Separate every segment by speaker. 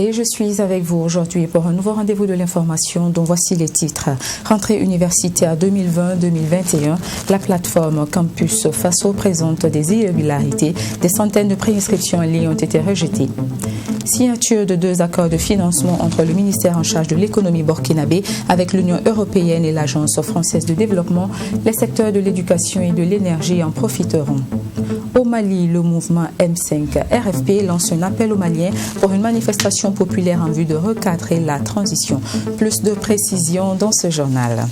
Speaker 1: Et je suis avec vous aujourd'hui pour un nouveau rendez-vous de l'information dont voici les titres. Rentrée universitaire 2020-2021, la plateforme Campus Faso présente des irrégularités. Des centaines de préinscriptions en ligne ont été rejetées. Signature de 2 accords de financement entre le ministère en charge de l'économie burkinabé avec l'Union européenne et l'Agence française de développement. Les secteurs de l'éducation et de l'énergie en profiteront. Au Mali, le mouvement M5 RFP lance un appel aux Maliens pour une manifestation populaire en vue de recadrer la transition. Plus de précisions dans ce journal.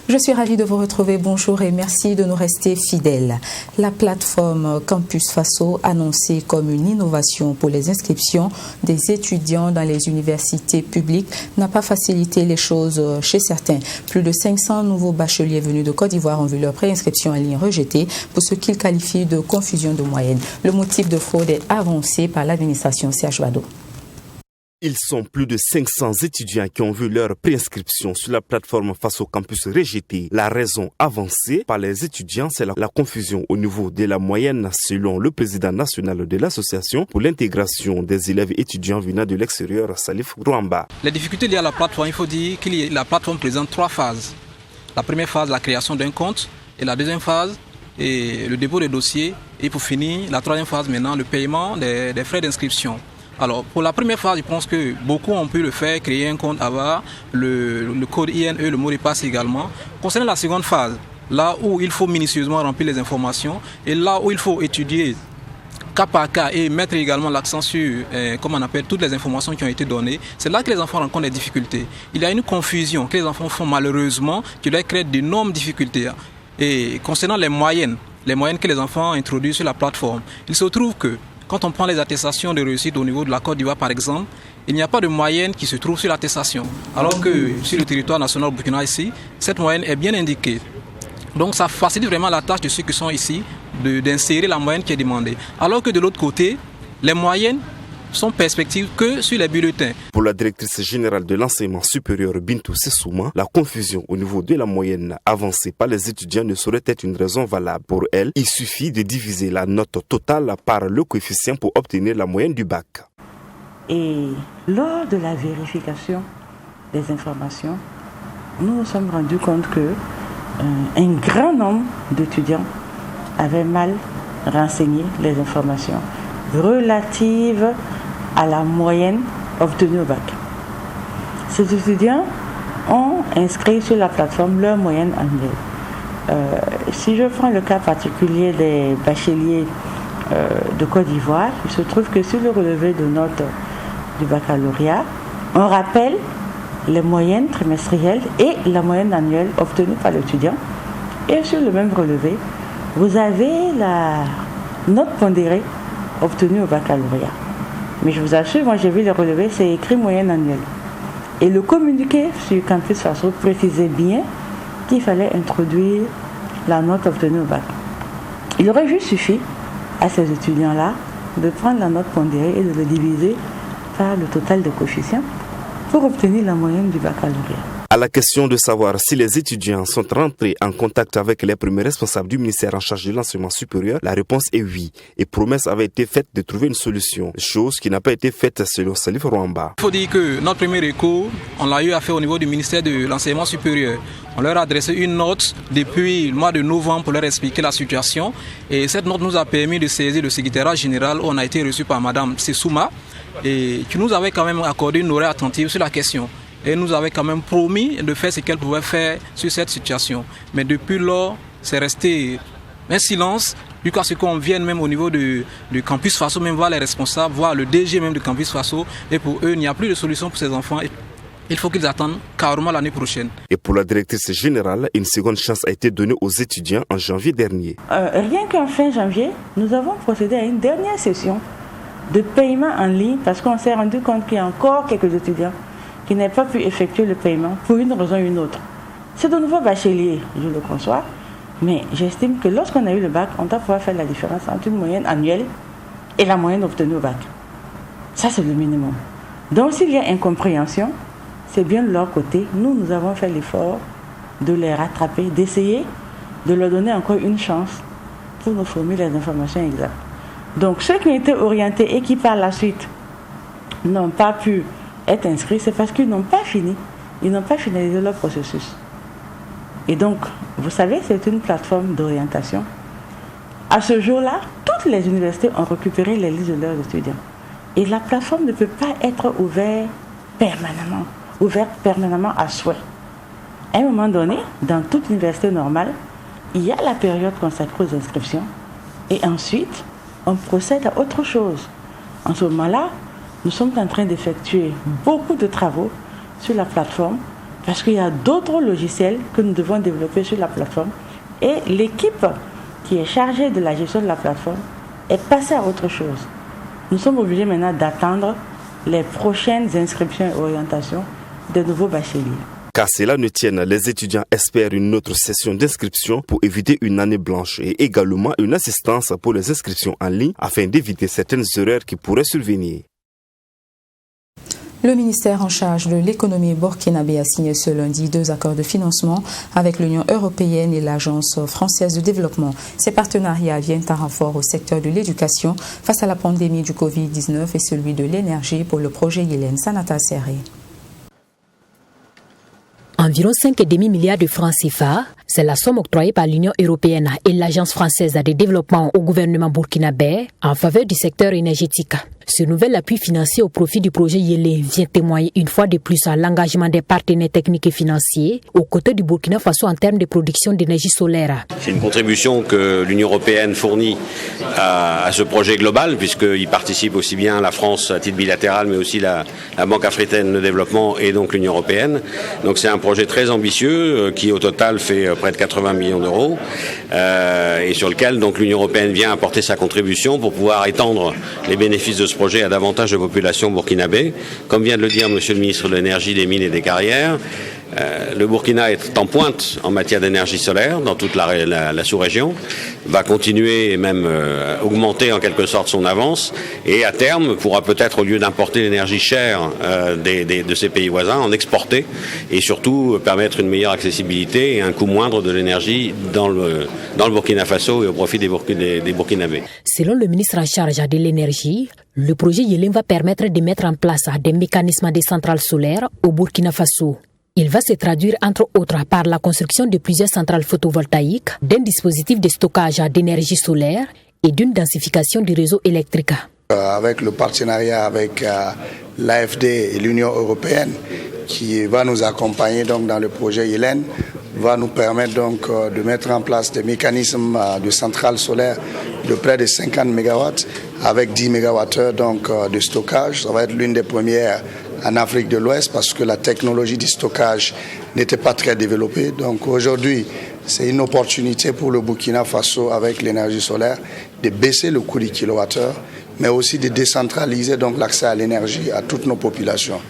Speaker 1: Je suis ravie de vous retrouver. Bonjour et merci de nous rester fidèles. La plateforme Campus Faso, annoncée comme une innovation pour les inscriptions des étudiants dans les universités publiques, n'a pas facilité les choses chez certains. Plus de 500 nouveaux bacheliers venus de Côte d'Ivoire ont vu leur préinscription en ligne rejetée pour ce qu'ils qualifient de confusion de moyenne. Le motif de fraude est avancé par l'administration Serge Bado.
Speaker 2: Ils sont plus de 500 étudiants qui ont vu leur préinscription sur la plateforme Faso Campus rejetée. La raison avancée par les étudiants, c'est la confusion au niveau de la moyenne, selon le président national de l'association pour l'intégration des élèves étudiants venant de l'extérieur, Salif Rouamba.
Speaker 3: Les difficultés liées à la plateforme, il faut dire que la plateforme présente 3 phases. La première phase, la création d'un compte, et la deuxième phase, et le dépôt des dossiers, et pour finir, la troisième phase maintenant, le paiement des frais d'inscription. Alors, pour la première phase, je pense que beaucoup ont pu le faire, créer un compte, avoir le code INE, le mot de passe également. Concernant la seconde phase, là où il faut minutieusement remplir les informations et là où il faut étudier cas par cas et mettre également l'accent sur, toutes les informations qui ont été données, c'est là que les enfants rencontrent des difficultés. Il y a une confusion que les enfants font malheureusement qui leur crée d'énormes difficultés. Et concernant les moyennes que les enfants introduisent sur la plateforme, il se trouve que quand on prend les attestations de réussite au niveau de la Côte d'Ivoire, par exemple, il n'y a pas de moyenne qui se trouve sur l'attestation. Alors que sur le territoire national burkinabé ici, cette moyenne est bien indiquée. Donc ça facilite vraiment la tâche de ceux qui sont ici d'insérer la moyenne qui est demandée. Alors que de l'autre côté, les moyennes sont perspectives que sur les bulletins.
Speaker 2: Pour la directrice générale de l'enseignement supérieur Bintou Sessouma, la confusion au niveau de la moyenne avancée par les étudiants ne saurait être une raison valable. Pour elle, il suffit de diviser la note totale par le coefficient pour obtenir la moyenne du bac.
Speaker 4: Et lors de la vérification des informations, nous nous sommes rendus compte que un grand nombre d'étudiants avaient mal renseigné les informations relatives à la moyenne obtenue au bac. Ces étudiants ont inscrit sur la plateforme leur moyenne annuelle. Si je prends le cas particulier des bacheliers de Côte d'Ivoire, il se trouve que sur le relevé de notes du baccalauréat, on rappelle les moyennes trimestrielles et la moyenne annuelle obtenue par l'étudiant. Et sur le même relevé, vous avez la note pondérée obtenue au baccalauréat. Mais je vous assure, moi j'ai vu le relevé, c'est écrit moyenne annuelle. Et le communiqué sur Campus Faso précisait bien qu'il fallait introduire la note obtenue au bac. Il aurait juste suffi à ces étudiants-là de prendre la note pondérée et de le diviser par le total de coefficients pour obtenir la moyenne du baccalauréat.
Speaker 2: À la question de savoir si les étudiants sont rentrés en contact avec les premiers responsables du ministère en charge de l'enseignement supérieur, la réponse est oui. Et promesse avait été faite de trouver une solution, chose qui n'a pas été faite selon Salif Rouamba.
Speaker 3: Il faut dire que notre premier recours, on l'a eu à faire au niveau du ministère de l'enseignement supérieur. On leur a adressé une note depuis le mois de novembre pour leur expliquer la situation. Et cette note nous a permis de saisir le secrétariat général où on a été reçu par Madame Sessouma et qui nous avait quand même accordé une oreille attentive sur la question. Et nous avait quand même promis de faire ce qu'elle pouvait faire sur cette situation. Mais depuis lors, c'est resté un silence, jusqu'à ce qu'on vienne même au niveau du Campus Faso, même voir les responsables, voir le DG même du Campus Faso. Et pour eux, il n'y a plus de solution pour ces enfants. Il faut qu'ils attendent carrément l'année prochaine.
Speaker 2: Et pour la directrice générale, une seconde chance a été donnée aux étudiants en janvier dernier.
Speaker 4: Rien qu'en fin janvier, nous avons procédé à une dernière session de paiement en ligne parce qu'on s'est rendu compte qu'il y a encore quelques étudiants qui n'avaient pas pu effectuer le paiement pour une raison ou une autre. C'est de nouveaux bacheliers, je le conçois, mais j'estime que lorsqu'on a eu le bac, on doit pouvoir faire la différence entre une moyenne annuelle et la moyenne obtenue au bac. Ça, c'est le minimum. Donc, s'il y a incompréhension, c'est bien de leur côté. Nous avons fait l'effort de les rattraper, d'essayer de leur donner encore une chance pour nous fournir les informations exactes. Donc, ceux qui ont été orientés et qui, par la suite, n'ont pas pu être inscrits, c'est parce qu'ils n'ont pas fini. Ils n'ont pas finalisé leur processus. Et donc, vous savez, c'est une plateforme d'orientation. À ce jour-là, toutes les universités ont récupéré les listes de leurs étudiants. Et la plateforme ne peut pas être ouverte permanemment à souhait. À un moment donné, dans toute université normale, il y a la période consacrée aux inscriptions. Et ensuite, on procède à autre chose. En ce moment-là, nous sommes en train d'effectuer beaucoup de travaux sur la plateforme parce qu'il y a d'autres logiciels que nous devons développer sur la plateforme. Et l'équipe qui est chargée de la gestion de la plateforme est passée à autre chose. Nous sommes obligés maintenant d'attendre les prochaines inscriptions et orientations de nouveaux bacheliers.
Speaker 2: Qu'à cela ne tienne, les étudiants espèrent une autre session d'inscription pour éviter une année blanche et également une assistance pour les inscriptions en ligne afin d'éviter certaines erreurs qui pourraient survenir.
Speaker 1: Le ministère en charge de l'économie burkinabé a signé ce lundi 2 accords de financement avec l'Union européenne et l'Agence française de développement. Ces partenariats viennent en renfort au secteur de l'éducation face à la pandémie du Covid-19 et celui de l'énergie pour le projet Yélène Sanata Serré.
Speaker 5: Environ 5,5 milliards de francs CFA, c'est la somme octroyée par l'Union européenne et l'Agence française de développement au gouvernement burkinabé en faveur du secteur énergétique. Ce nouvel appui financier au profit du projet Yélé vient témoigner une fois de plus à l'engagement des partenaires techniques et financiers aux côtés du Burkina Faso en termes de production d'énergie solaire.
Speaker 6: C'est une contribution que l'Union européenne fournit à ce projet global, puisqu'il participe aussi bien la France à titre bilatéral, mais aussi la Banque africaine de développement et donc l'Union européenne. Donc c'est un projet très ambitieux qui au total fait près de 80 millions d'euros et sur lequel donc l'Union européenne vient apporter sa contribution pour pouvoir étendre les bénéfices de ce projet à davantage de populations burkinabé. Comme vient de le dire Monsieur le ministre de l'Énergie, des Mines et des Carrières, le Burkina est en pointe en matière d'énergie solaire dans toute la sous-région, va continuer et même augmenter en quelque sorte son avance et à terme pourra peut-être, au lieu d'importer l'énergie chère de ses pays voisins, en exporter et surtout permettre une meilleure accessibilité et un coût moindre de l'énergie dans le Burkina Faso et au profit des Burkinabés.
Speaker 5: Selon le ministre en charge de l'énergie, le projet Yélène va permettre de mettre en place des mécanismes de centrales solaires au Burkina Faso. Il va se traduire entre autres par la construction de plusieurs centrales photovoltaïques, d'un dispositif de stockage d'énergie solaire et d'une densification du réseau électrique.
Speaker 7: Avec le partenariat avec l'AFD et l'Union européenne qui va nous accompagner donc dans le projet Yélène, va nous permettre donc de mettre en place des mécanismes de centrales solaires de près de 50 MW avec 10 MWh donc de stockage. Ça va être l'une des premières en Afrique de l'Ouest parce que la technologie du stockage n'était pas très développée. Donc aujourd'hui, c'est une opportunité pour le Burkina Faso avec l'énergie solaire de baisser le coût du kilowattheure, mais aussi de décentraliser donc l'accès à l'énergie à toutes nos populations,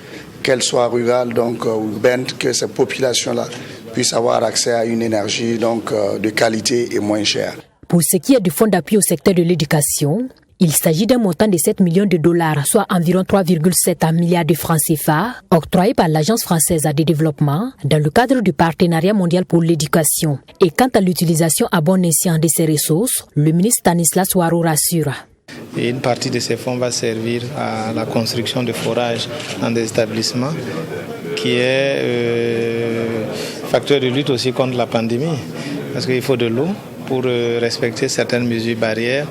Speaker 7: qu'elles soient rurales donc ou urbaines, que ces populations-là puissent avoir accès à une énergie donc de qualité et moins chère.
Speaker 5: Pour ce qui est du fonds d'appui au secteur de l'éducation, il s'agit d'un montant de 7 millions de dollars, soit environ 3,7 milliards de francs CFA, octroyé par l'Agence française de développement dans le cadre du partenariat mondial pour l'éducation. Et quant à l'utilisation à bon escient de ces ressources, le ministre Stanislas Ouarou rassure.
Speaker 8: Et une partie de ces fonds va servir à la construction de forages dans des établissements qui est facteur de lutte aussi contre la pandémie, parce qu'il faut de l'eau pour respecter certaines mesures barrières.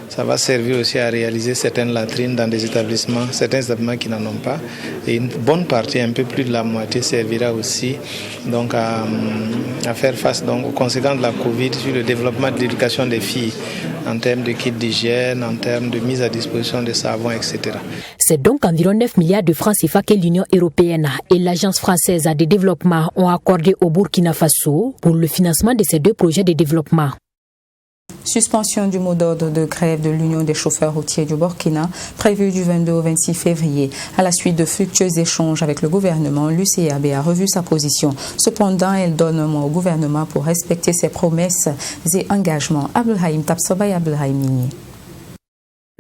Speaker 8: Ça va servir aussi à réaliser certaines latrines dans des établissements, certains établissements qui n'en ont pas. Et une bonne partie, un peu plus de la moitié, servira aussi donc à faire face donc, aux conséquences de la Covid sur le développement de l'éducation des filles, en termes de kits d'hygiène, en termes de mise à disposition de savons, etc.
Speaker 5: C'est donc environ 9 milliards de francs CFA que l'Union européenne et l'Agence française de développement ont accordé au Burkina Faso pour le financement de ces deux projets de développement.
Speaker 1: Suspension du mot d'ordre de grève de l'Union des chauffeurs routiers du Burkina, prévu du 22 au 26 février. À la suite de fructueux échanges avec le gouvernement, l'UCAB a revu sa position. Cependant, elle donne un mois au gouvernement pour respecter ses promesses et engagements. Abdelhaïm Tapsoba et Abdelhaïm Nini.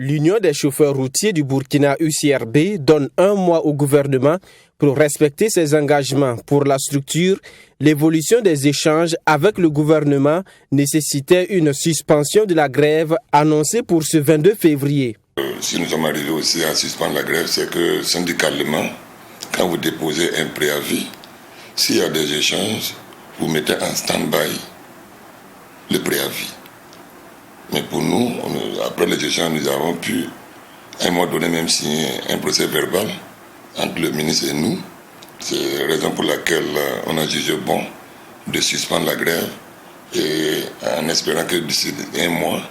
Speaker 9: L'Union des chauffeurs routiers du Burkina UCRB donne un mois au gouvernement pour respecter ses engagements. Pour la structure, l'évolution des échanges avec le gouvernement nécessitait une suspension de la grève annoncée pour ce 22 février.
Speaker 10: Si nous sommes arrivés aussi à suspendre la grève, c'est que syndicalement, quand vous déposez un préavis, s'il y a des échanges, vous mettez en stand-by le préavis. Mais pour nous, après les échanges, nous avons pu, à un moment donné, même signer un procès verbal entre le ministre et nous. C'est la raison pour laquelle on a jugé bon de suspendre la grève et en espérant que d'ici un mois,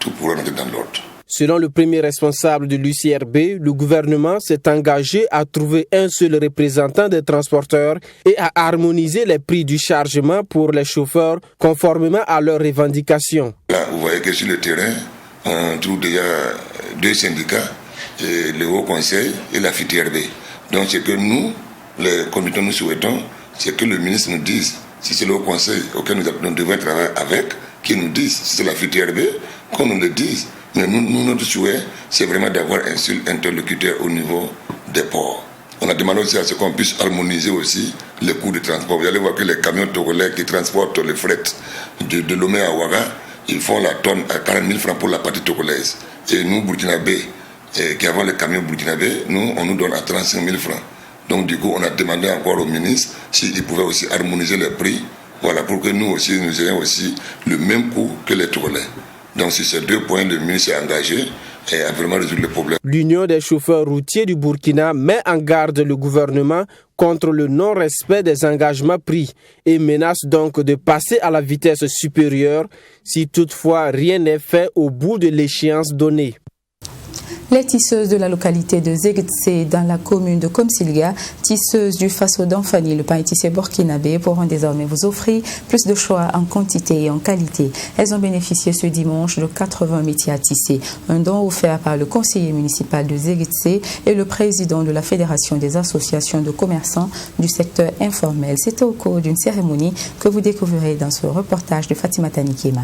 Speaker 10: tout pourra rentrer dans l'ordre.
Speaker 9: Selon le premier responsable de l'UCRB, le gouvernement s'est engagé à trouver un seul représentant des transporteurs et à harmoniser les prix du chargement pour les chauffeurs conformément à leurs revendications.
Speaker 10: Là, vous voyez que sur le terrain, on trouve déjà deux syndicats, le Haut Conseil et la FITRB. Donc ce que nous, les conducteurs, nous souhaitons, c'est que le ministre nous dise si c'est le Haut Conseil auquel nous devons travailler avec, qu'il nous dise si c'est la FITRB, qu'on nous le dise. Mais nous, notre souhait, c'est vraiment d'avoir un seul interlocuteur au niveau des ports. On a demandé aussi à ce qu'on puisse harmoniser aussi les coûts de transport. Vous allez voir que les camions togolais qui transportent le fret de Lomé à Ouaga, ils font la tonne à 40 000 francs pour la partie togolaise. Et nous, burkinabés, qui avons les camions burkinabés, on nous donne à 35 000 francs. Donc du coup, on a demandé encore au ministre s'il pouvait aussi harmoniser les prix, voilà, pour que nous aussi, nous ayons aussi le même coût que les Togolais. Donc sur ces deux points, le ministre s'est engagé et a vraiment résolu le problème.
Speaker 9: L'Union des chauffeurs routiers du Burkina met en garde le gouvernement contre le non-respect des engagements pris et menace donc de passer à la vitesse supérieure si toutefois rien n'est fait au bout de l'échéance donnée.
Speaker 1: Les tisseuses de la localité de Zegetse dans la commune de Komsilga, tisseuses du Faso d'Anfani, le pain tissé burkinabé, pourront désormais vous offrir plus de choix en quantité et en qualité. Elles ont bénéficié ce dimanche de 80 métiers à tisser, un don offert par le conseiller municipal de Zegetse et le président de la Fédération des associations de commerçants du secteur informel. C'était au cours d'une cérémonie que vous découvrirez dans ce reportage de Fatima Tanikema.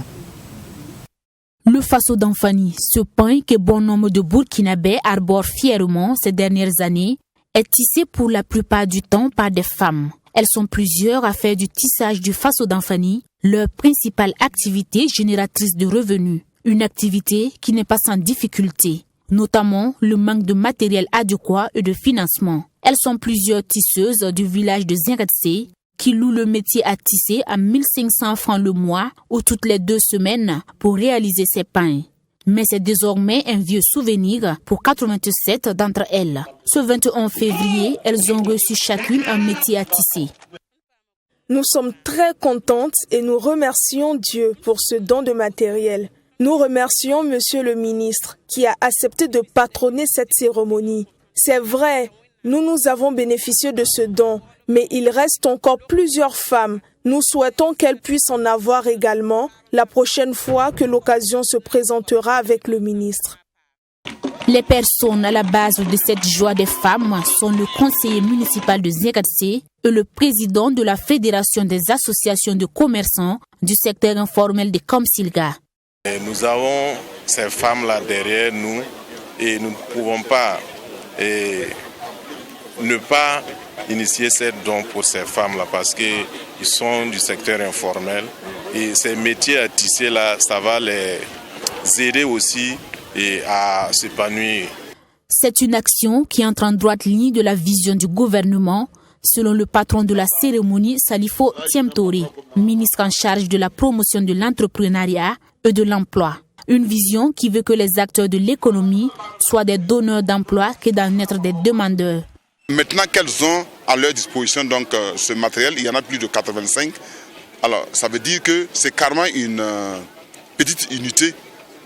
Speaker 11: Le Faso d'Anfani, ce pain que bon nombre de Burkinabés arborent fièrement ces dernières années, est tissé pour la plupart du temps par des femmes. Elles sont plusieurs à faire du tissage du Faso d'Anfani leur principale activité génératrice de revenus. Une activité qui n'est pas sans difficulté, notamment le manque de matériel adéquat et de financement. Elles sont plusieurs tisseuses du village de Zegetse qui louent le métier à tisser à 1500 francs le mois ou toutes les 2 semaines pour réaliser ces pains. Mais c'est désormais un vieux souvenir pour 87 d'entre elles. Ce 21 février, elles ont reçu chacune un métier à tisser.
Speaker 12: Nous sommes très contentes et nous remercions Dieu pour ce don de matériel. Nous remercions Monsieur le ministre qui a accepté de patronner cette cérémonie. C'est vrai, nous avons bénéficié de ce don. Mais il reste encore plusieurs femmes. Nous souhaitons qu'elles puissent en avoir également la prochaine fois que l'occasion se présentera avec le ministre.
Speaker 11: Les personnes à la base de cette joie des femmes sont le conseiller municipal de Zegetse et le président de la Fédération des associations de commerçants du secteur informel de Komsilga.
Speaker 13: Nous avons ces femmes-là derrière nous et nous ne pouvons pas ne pas initier ces dons pour ces femmes-là parce qu'ils sont du secteur informel et ces métiers à tisser là, ça va les aider aussi à s'épanouir.
Speaker 11: C'est une action qui entre en droite ligne de la vision du gouvernement, selon le patron de la cérémonie, Salifo Tiemtori, ministre en charge de la promotion de l'entrepreneuriat et de l'emploi. Une vision qui veut que les acteurs de l'économie soient des donneurs d'emploi que d'en être des demandeurs.
Speaker 14: Maintenant qu'elles ont à leur disposition donc, ce matériel, il y en a plus de 85. Alors ça veut dire que c'est carrément une petite unité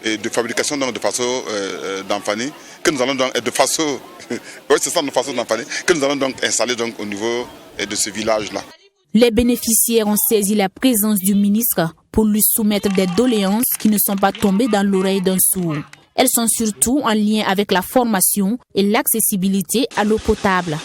Speaker 14: de fabrication donc, de Faso d'Anfani que nous allons donc de Faso, oui, c'est ça, de Faso d'Anfani que nous allons donc installer donc, au niveau de ce village-là.
Speaker 11: Les bénéficiaires ont saisi la présence du ministre pour lui soumettre des doléances qui ne sont pas tombées dans l'oreille d'un sourd. Elles sont surtout en lien avec la formation et l'accessibilité à l'eau potable.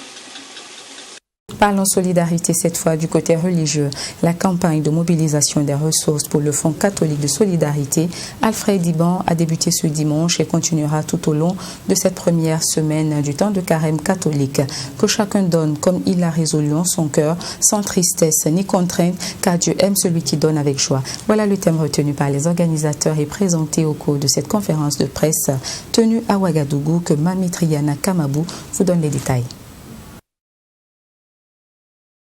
Speaker 1: Parlons solidarité cette fois du côté religieux. La campagne de mobilisation des ressources pour le Fonds catholique de solidarité Alfred Diban a débuté ce dimanche et continuera tout au long de cette première semaine du temps de carême catholique. Que chacun donne comme il l'a résolu en son cœur, sans tristesse ni contrainte, car Dieu aime celui qui donne avec joie. Voilà le thème retenu par les organisateurs et présenté au cours de cette conférence de presse tenue à Ouagadougou que Mami Triana Kamabou vous donne les détails.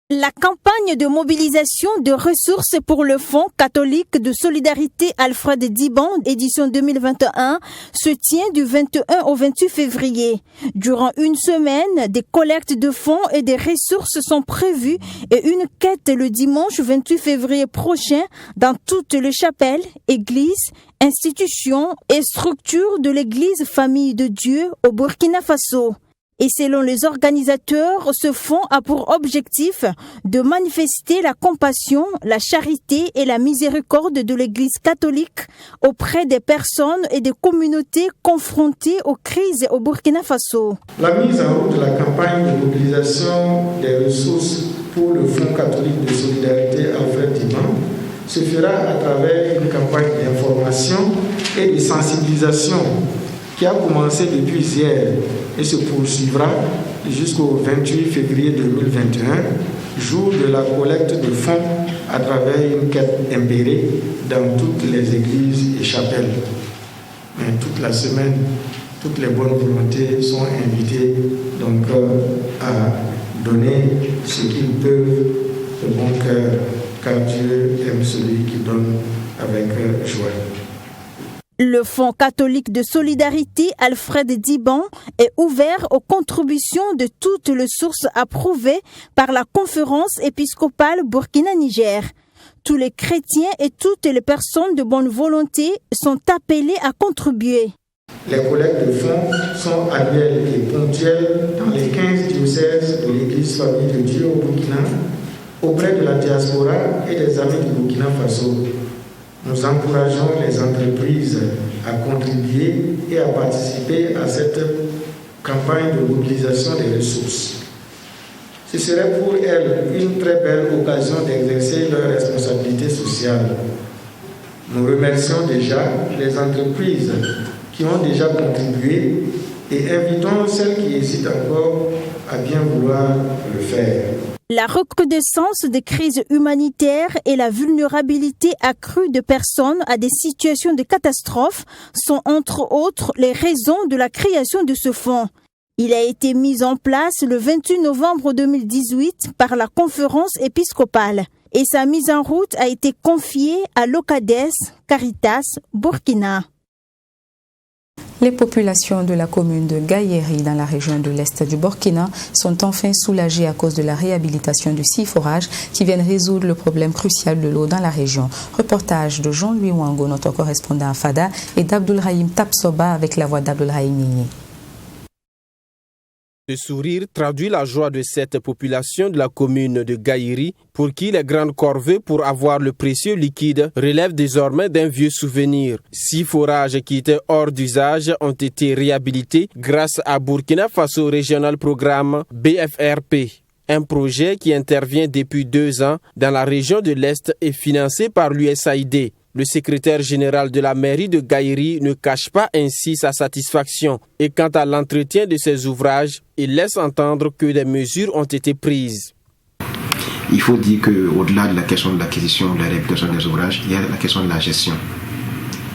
Speaker 15: La campagne de mobilisation de ressources pour le Fonds catholique de solidarité Alfred Diban, édition 2021, se tient du 21 au 28 février. Durant une semaine, des collectes de fonds et des ressources sont prévues et une quête le dimanche 28 février prochain dans toutes les chapelles, églises, institutions et structures de l'église Famille de Dieu au Burkina Faso. Et selon les organisateurs, ce fonds a pour objectif de manifester la compassion, la charité et la miséricorde de l'Église catholique auprès des personnes et des communautés confrontées aux crises au Burkina Faso.
Speaker 16: La mise en route de la campagne de mobilisation des ressources pour le Fonds catholique de solidarité Alfred Diban se fera à travers une campagne d'information et de sensibilisation qui a commencé depuis hier et se poursuivra jusqu'au 28 février 2021, jour de la collecte de fonds à travers une quête impérée dans toutes les églises et chapelles. Mais toute la semaine, toutes les bonnes volontés sont invitées donc à donner ce qu'ils peuvent de bon cœur, car Dieu aime celui qui donne avec joie.
Speaker 15: Le Fonds catholique de solidarité Alfred Diban est ouvert aux contributions de toutes les sources approuvées par la conférence épiscopale Burkina-Niger. Tous les chrétiens et toutes les personnes de bonne volonté sont appelés à contribuer.
Speaker 16: Les collectes de fonds sont annuelles et ponctuelles dans les 15 diocèses de l'Église Famille de Dieu au Burkina, auprès de la diaspora et des amis du Burkina Faso. Nous encourageons les entreprises à contribuer et à participer à cette campagne de mobilisation des ressources. Ce serait pour elles une très belle occasion d'exercer leurs responsabilités sociales. Nous remercions déjà les entreprises qui ont déjà contribué et invitons celles qui hésitent encore à bien vouloir le faire.
Speaker 15: La recrudescence des crises humanitaires et la vulnérabilité accrue de personnes à des situations de catastrophe sont entre autres les raisons de la création de ce fonds. Il a été mis en place le 28 novembre 2018 par la conférence épiscopale et sa mise en route a été confiée à l'OCADES, Caritas, Burkina.
Speaker 1: Les populations de la commune de Gaïeri dans la région de l'Est du Burkina sont enfin soulagées à cause de la réhabilitation du 6 forages qui viennent résoudre le problème crucial de l'eau dans la région. Reportage de Jean-Louis Wango, notre correspondant à Fada, et d'Abdoulrahim Tapsoba avec la voix d'Abdoulrahim Nini.
Speaker 9: Ce sourire traduit la joie de cette population de la commune de Gaïeri pour qui les grandes corvées pour avoir le précieux liquide relèvent désormais d'un vieux souvenir. 6 forages qui étaient hors d'usage ont été réhabilités grâce à Burkina Faso Regional Programme BFRP. Un projet qui intervient depuis 2 ans dans la région de l'Est et financé par l'USAID. Le secrétaire général de la mairie de Gaïeri ne cache pas ainsi sa satisfaction. Et quant à l'entretien de ces ouvrages, il laisse entendre que des mesures ont été prises.
Speaker 17: Il faut dire qu'au-delà de la question de l'acquisition, de la réhabilitation des ouvrages, il y a la question de la gestion.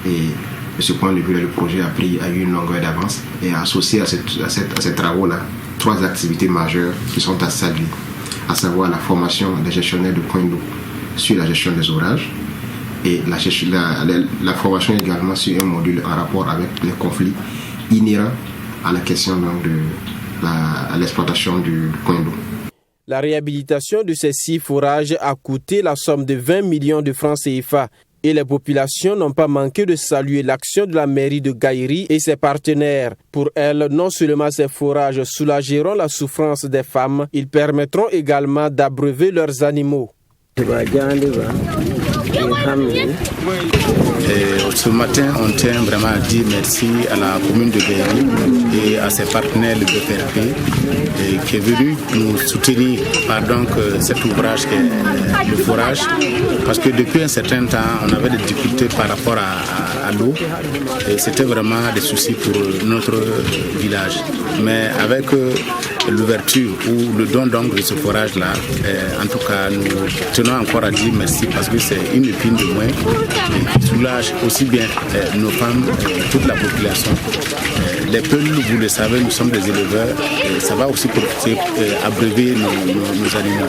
Speaker 17: Et de ce point de vue, le projet a eu une longueur d'avance et a associé à ces travaux-là 3 activités majeures qui sont à saluer, à savoir la formation des gestionnaires de points d'eau sur la gestion des ouvrages, et la formation également sur un module en rapport avec les conflits inhérents à la question donc, à l'exploitation du point d'eau.
Speaker 9: La réhabilitation de ces 6 forages a coûté la somme de 20 millions de francs CFA et les populations n'ont pas manqué de saluer l'action de la mairie de Gaïeri et ses partenaires. Pour elles, non seulement ces forages soulageront la souffrance des femmes, ils permettront également d'abreuver leurs animaux.
Speaker 18: Ce matin, on tient vraiment à dire merci à la commune de Gaïri et à ses partenaires de BPRP qui est venu nous soutenir par donc cet ouvrage qui est le forage, parce que depuis un certain temps, on avait des difficultés par rapport à l'eau et c'était vraiment des soucis pour notre village. Mais avec l'ouverture ou le don donc de ce forage-là, en tout cas, nous tenons encore à dire merci parce que c'est une épine de moins qui soulage aussi bien nos femmes et toute la population. Les peuples, vous le savez, nous sommes des éleveurs et ça va aussi profiter abreuver nos animaux.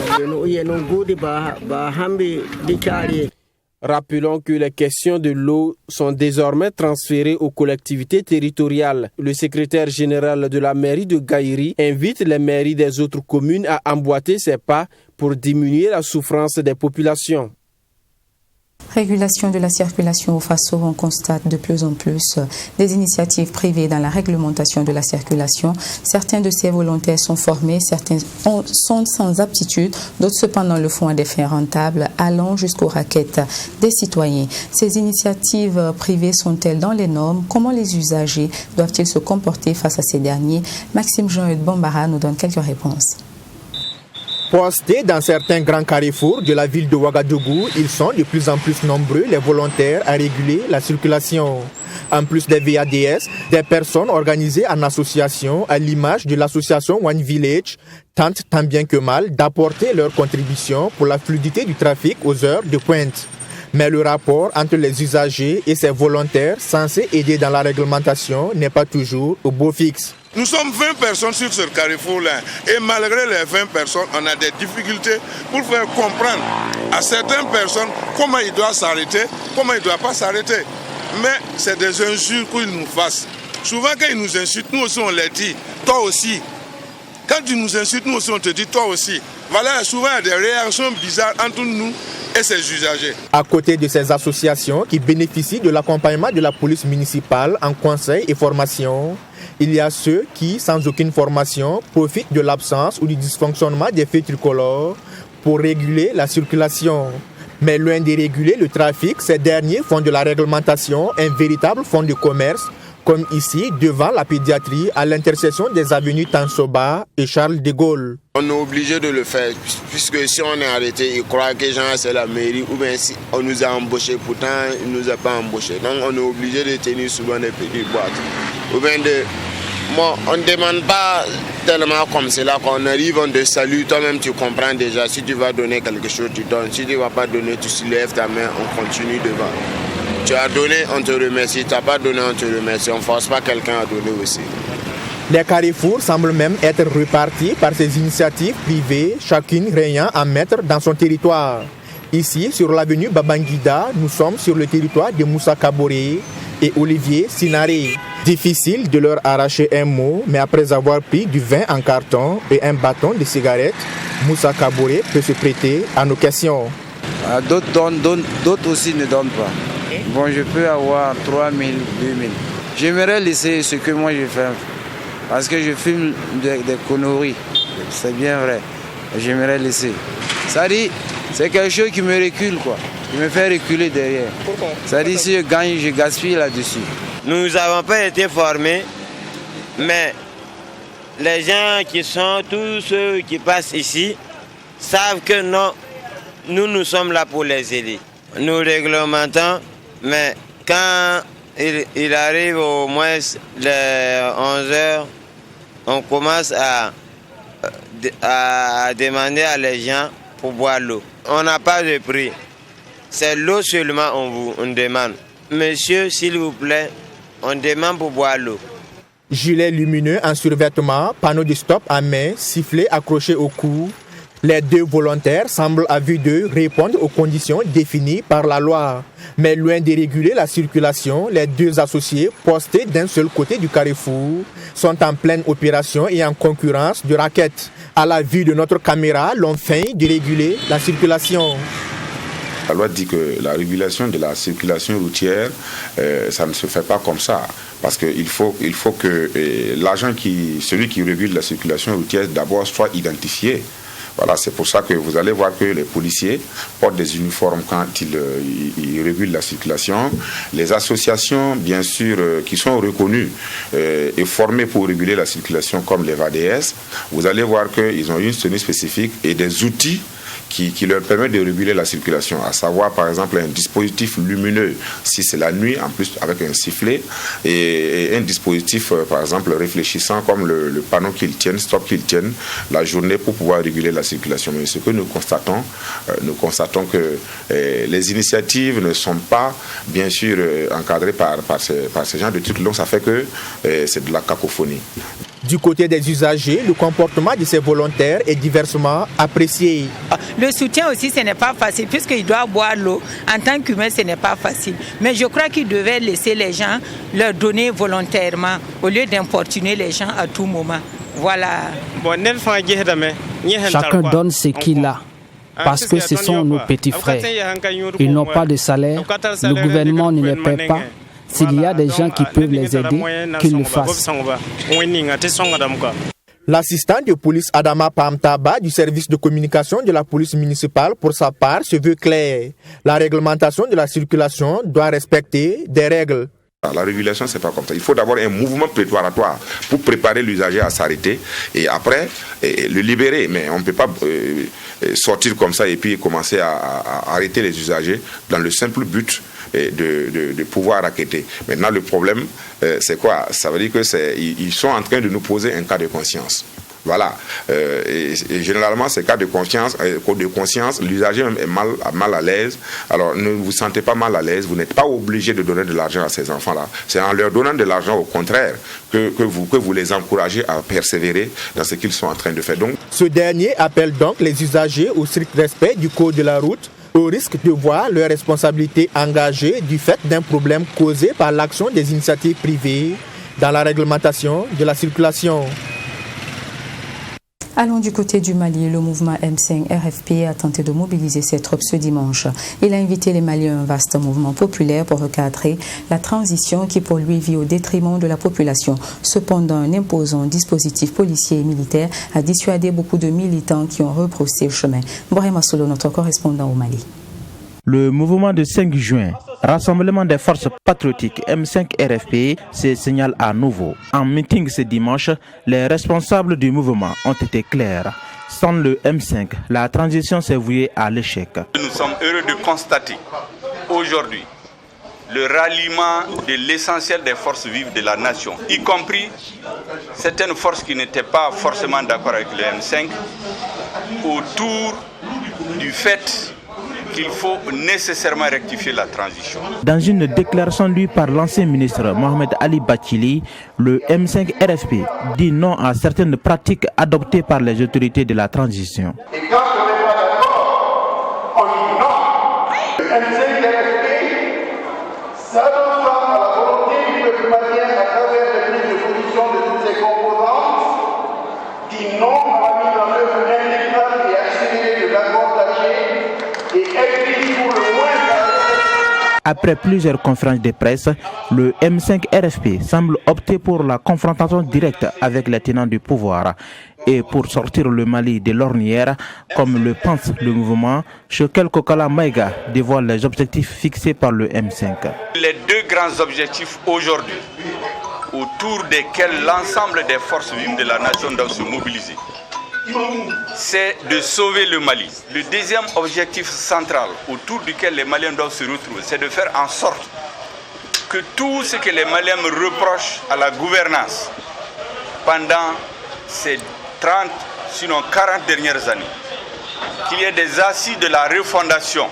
Speaker 9: Rappelons que les questions de l'eau sont désormais transférées aux collectivités territoriales. Le secrétaire général de la mairie de Gaïri invite les mairies des autres communes à emboîter ces pas pour diminuer la souffrance des populations.
Speaker 1: Régulation de la circulation au Faso, on constate de plus en plus des initiatives privées dans la réglementation de la circulation. Certains de ces volontaires sont formés, certains sont sans aptitude, d'autres cependant le font à des fins rentables, allant jusqu'aux raquettes des citoyens. Ces initiatives privées sont-elles dans les normes? Comment les usagers doivent-ils se comporter face à ces derniers? Maxime Jean-Eudes Bambara nous donne quelques réponses.
Speaker 19: Postés dans certains grands carrefours de la ville de Ouagadougou, ils sont de plus en plus nombreux les volontaires à réguler la circulation. En plus des VADS, des personnes organisées en association, à l'image de l'association One Village, tentent tant bien que mal d'apporter leur contribution pour la fluidité du trafic aux heures de pointe. Mais le rapport entre les usagers et ces volontaires censés aider dans la réglementation n'est pas toujours au beau fixe.
Speaker 10: Nous sommes 20 personnes sur ce carrefour-là et malgré les 20 personnes, on a des difficultés pour faire comprendre à certaines personnes comment ils doivent s'arrêter, comment ils ne doivent pas s'arrêter. Mais c'est des injures qu'ils nous fassent. Souvent quand ils nous insultent, nous aussi on les dit, toi aussi. Quand tu nous insultes, nous aussi on te dit, toi aussi. Voilà, souvent il y a des réactions bizarres entre nous et ses usagers.
Speaker 19: À côté de ces associations qui bénéficient de l'accompagnement de la police municipale en conseil et formation, il y a ceux qui, sans aucune formation, profitent de l'absence ou du dysfonctionnement des feux tricolores pour réguler la circulation. Mais loin de réguler le trafic, ces derniers font de la réglementation un véritable fonds de commerce, comme ici devant la pédiatrie à l'intersection des avenues Tansoba et Charles de Gaulle.
Speaker 20: On est obligé de le faire, puisque si on est arrêté, ils croient que c'est la mairie, ou bien si on nous a embauchés, pourtant ils ne nous ont pas embauchés. Donc on est obligé de tenir souvent des petites boîtes. Ou bien on ne demande pas tellement comme cela, quand on arrive, on te salue, toi-même tu comprends déjà, si tu vas donner quelque chose, tu donnes, si tu ne vas pas donner, tu soulèves ta main, on continue devant. Tu as donné, on te remercie, tu n'as pas donné, on te remercie, on ne force pas quelqu'un à donner aussi.
Speaker 19: Les carrefours semblent même être repartis par ces initiatives privées, chacune régnant à mettre dans son territoire. Ici, sur l'avenue Babangida, nous sommes sur le territoire de Moussa Kaboré et Olivier Sinaré. Difficile de leur arracher un mot, mais après avoir pris du vin en carton et un bâton de cigarette, Moussa Kaboré peut se prêter à nos questions.
Speaker 21: D'autres donnent, d'autres aussi ne donnent pas. Bon, je peux avoir 3 000, 2 000. J'aimerais laisser ce que moi je fais, parce que je fume des conneries. C'est bien vrai. J'aimerais laisser. Ça dit, c'est quelque chose qui me recule, quoi. Qui me fait reculer derrière.
Speaker 19: Pourquoi?
Speaker 21: Ça dit, si je gagne, je gaspille là-dessus.
Speaker 22: Nous n'avons pas été formés, mais les gens qui sont, tous ceux qui passent ici, savent que non, nous sommes là pour les aider. Nous réglementons, mais quand il arrive au moins les 11 heures, on commence à demander à les gens pour boire l'eau. On n'a pas de prix. C'est l'eau seulement on demande. Monsieur, s'il vous plaît, on demande pour boire l'eau.
Speaker 19: Gilet lumineux en survêtement, panneau de stop à main, sifflet accroché au cou. Les deux volontaires semblent à vue d'eux répondre aux conditions définies par la loi. Mais loin de réguler la circulation, les deux associés, postés d'un seul côté du carrefour, sont en pleine opération et en concurrence de raquettes. À la vue de notre caméra, l'on feint de réguler la circulation.
Speaker 23: La loi dit que la régulation de la circulation routière, ça ne se fait pas comme ça. Parce qu'il faut que celui qui régule la circulation routière d'abord soit identifié. Voilà, c'est pour ça que vous allez voir que les policiers portent des uniformes quand ils régulent la circulation. Les associations, bien sûr, qui sont reconnues et formées pour réguler la circulation, comme les VADS, vous allez voir qu'ils ont une tenue spécifique et des outils qui leur permettent de réguler la circulation, à savoir par exemple un dispositif lumineux si c'est la nuit, en plus avec un sifflet, et un dispositif par exemple réfléchissant comme le panneau qu'ils tiennent, stop qu'ils tiennent la journée pour pouvoir réguler la circulation. Mais ce que nous constatons que les initiatives ne sont pas bien sûr encadrées par ces genres de trucs, donc ça fait que c'est de la cacophonie.
Speaker 19: Du côté des usagers, le comportement de ces volontaires est diversement apprécié.
Speaker 2: Le soutien aussi, ce n'est pas facile, puisqu'ils doivent boire l'eau. En tant qu'humain, ce n'est pas facile. Mais je crois qu'ils devaient laisser les gens leur donner volontairement, au lieu d'importuner les gens à tout moment. Voilà.
Speaker 3: Chacun donne ce qu'il a, parce que ce sont nos petits frères. Ils n'ont pas de salaire, le gouvernement ne les paie pas. S'il y a des gens qui peuvent les aider, qu'ils le fassent.
Speaker 19: L'assistant de police Adama Pamtaba du service de communication de la police municipale, pour sa part, se veut clair. La réglementation de la circulation doit respecter des règles.
Speaker 23: La régulation, c'est pas comme ça. Il faut d'abord un mouvement préparatoire pour préparer l'usager à s'arrêter et après le libérer. Mais on ne peut pas sortir comme ça et puis commencer à arrêter les usagers dans le simple but de pouvoir raqueter. Maintenant, le problème, c'est quoi? Ça veut dire qu'ils sont en train de nous poser un cas de conscience. Voilà. Et généralement, ces cas de conscience, l'usager est mal à l'aise. Alors, ne vous sentez pas mal à l'aise. Vous n'êtes pas obligé de donner de l'argent à ces enfants-là. C'est en leur donnant de l'argent, au contraire, que vous les encouragez à persévérer dans ce qu'ils sont en train de faire. Donc,
Speaker 19: ce dernier appelle donc les usagers au strict respect du code de la route, au risque de voir leurs responsabilités engagées du fait d'un problème causé par l'action des initiatives privées dans la réglementation de la circulation.
Speaker 1: Allons du côté du Mali. Le mouvement M5 RFP a tenté de mobiliser ses troupes ce dimanche. Il a invité les Maliens à un vaste mouvement populaire pour recadrer la transition qui pour lui vit au détriment de la population. Cependant, un imposant dispositif policier et militaire a dissuadé beaucoup de militants qui ont rebroussé le chemin. Brahima Solo, notre correspondant au Mali.
Speaker 4: Le mouvement de 5 juin, Rassemblement des forces patriotiques M5 RFP, se signale à nouveau. En meeting ce dimanche, les responsables du mouvement ont été clairs. Sans le M5, la transition s'est vouée à l'échec.
Speaker 24: Nous sommes heureux de constater aujourd'hui le ralliement de l'essentiel des forces vives de la nation, y compris certaines forces qui n'étaient pas forcément d'accord avec le M5, autour du fait qu'il faut nécessairement rectifier la transition.
Speaker 4: Dans une déclaration lue par l'ancien ministre Mohamed Ali Bachili, le M5 RFP dit non à certaines pratiques adoptées par les autorités de la transition.
Speaker 25: Et quand on n'est pas d'accord, on dit non. Le M5 RFP s'adonne à la volonté du peuple malien à travers les prises de position de toutes ses composantes, dit non à la mise en œuvre intégrale et accélérée de l'accord d'Alger.
Speaker 4: Après plusieurs conférences de presse, le M5 RFP semble opter pour la confrontation directe avec les tenants du pouvoir et pour sortir le Mali de l'ornière, comme le pense le mouvement. Choquel Kokala Maïga dévoile les objectifs fixés par le M5.
Speaker 24: Les deux grands objectifs aujourd'hui, autour desquels l'ensemble des forces vives de la nation doivent se mobiliser, c'est de sauver le Mali. Le deuxième objectif central autour duquel les Maliens doivent se retrouver, c'est de faire en sorte que tout ce que les Maliens me reprochent à la gouvernance pendant ces 30, sinon 40 dernières années, qu'il y ait des assises de la refondation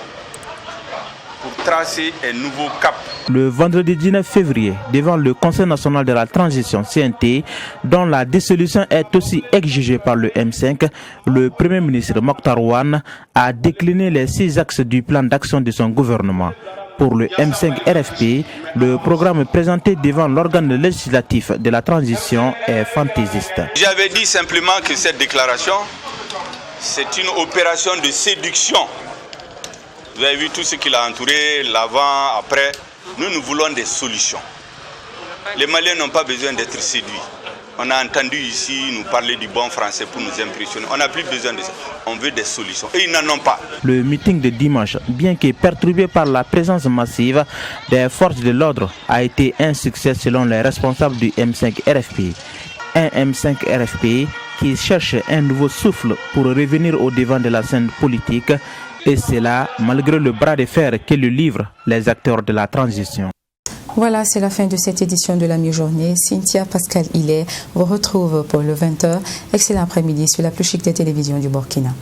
Speaker 24: pour tracer un nouveau cap.
Speaker 4: Le vendredi 19 février, devant le Conseil national de la transition CNT, dont la dissolution est aussi exigée par le M5, le Premier ministre Mokhtar Ouane a décliné les 6 axes du plan d'action de son gouvernement. Pour le M5 RFP, le programme présenté devant l'organe législatif de la transition est fantaisiste.
Speaker 24: J'avais dit simplement que cette déclaration, c'est une opération de séduction. Vous avez vu tout ce qu'il a entouré, l'avant, après. Nous voulons des solutions. Les Maliens n'ont pas besoin d'être séduits. On a entendu ici nous parler du bon français pour nous impressionner. On n'a plus besoin de ça. On veut des solutions. Et ils n'en ont pas.
Speaker 4: Le meeting de dimanche, bien que perturbé par la présence massive des forces de l'ordre, a été un succès selon les responsables du M5 RFP. Un M5 RFP qui cherche un nouveau souffle pour revenir au devant de la scène politique. Et cela malgré le bras de fer que lui livrent les acteurs de la transition.
Speaker 1: Voilà, c'est la fin de cette édition de la mi-journée. Cynthia Pascal Hillet vous retrouve pour le 20h. Excellent après-midi sur la plus chic des télévisions du Burkina.